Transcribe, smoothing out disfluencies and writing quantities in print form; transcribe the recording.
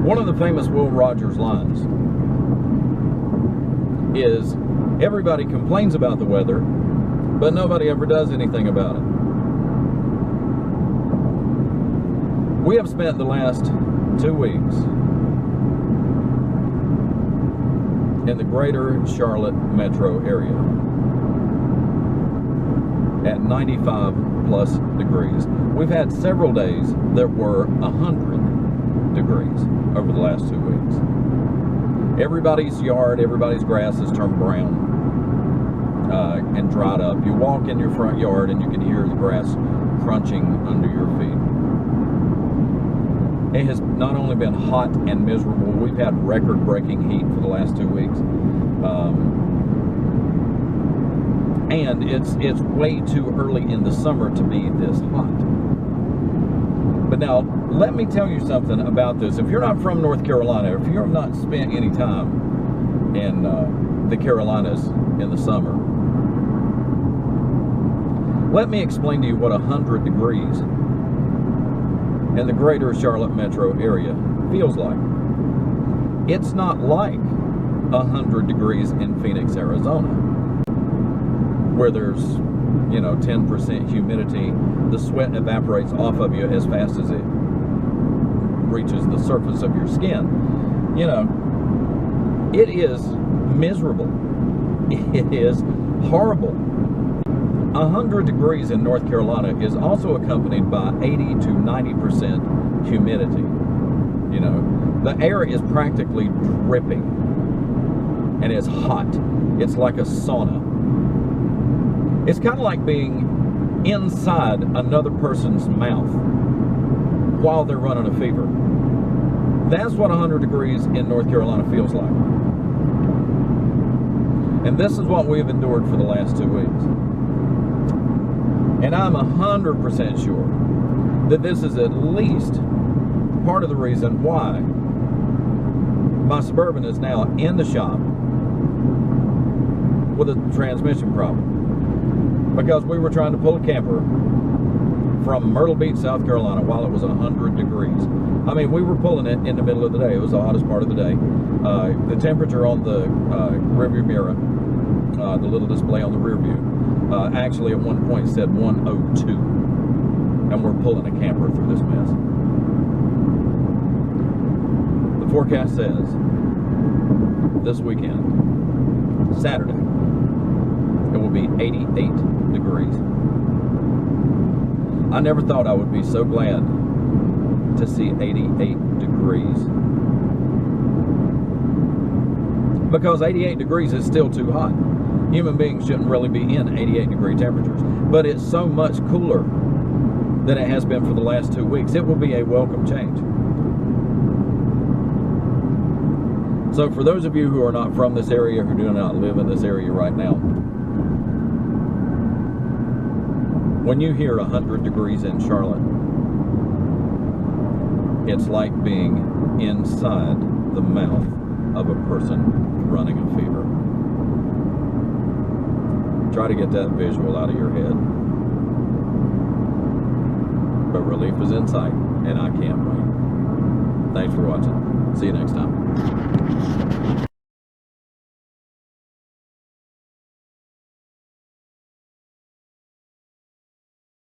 One of the famous Will Rogers lines is, everybody complains about the weather, but nobody ever does anything about it. We have spent the last 2 weeks in the greater Charlotte metro area at 95 plus degrees. We've had several days that were 100 degrees over the last 2 weeks. Everybody's yard, everybody's grass has turned brown and dried up. You walk in your front yard and you can hear the grass crunching under your feet. It has not only been hot and miserable, we've had record-breaking heat for the last 2 weeks. And it's way too early in the summer to be this hot. But now, let me tell you something about this. If you're not from North Carolina, if you have not spent any time in the Carolinas in the summer, let me explain to you what 100 degrees in the greater Charlotte metro area feels like. It's not like 100 degrees in Phoenix, Arizona, where there's 10% humidity. The sweat evaporates off of you as fast as it reaches the surface of your skin. It is miserable. It is horrible. 100 degrees in North Carolina is also accompanied by 80 to 90% humidity. The air is practically dripping and it's hot. It's like a sauna. It's kind of like being inside another person's mouth while they're running a fever. That's what 100 degrees in North Carolina feels like. And this is what we've endured for the last 2 weeks. And I'm 100% sure that this is at least part of the reason why my Suburban is now in the shop with a transmission problem. Because we were trying to pull a camper from Myrtle Beach, South Carolina, while it was 100 degrees. I mean, we were pulling it in the middle of the day. It was the hottest part of the day. The temperature on the rearview mirror, the little display on the rear view, actually at one point said 102. And we're pulling a camper through this mess. The forecast says this weekend, Saturday, it will be 88 degrees. I never thought I would be so glad to see 88 degrees. Because 88 degrees is still too hot. Human beings shouldn't really be in 88 degree temperatures. But it's so much cooler than it has been for the last 2 weeks. It will be a welcome change. So for those of you who are not from this area, who do not live in this area right now, when you hear 100 degrees in Charlotte, it's like being inside the mouth of a person running a fever. Try to get that visual out of your head. But relief is in sight, and I can't wait. Thanks for watching. See you next time.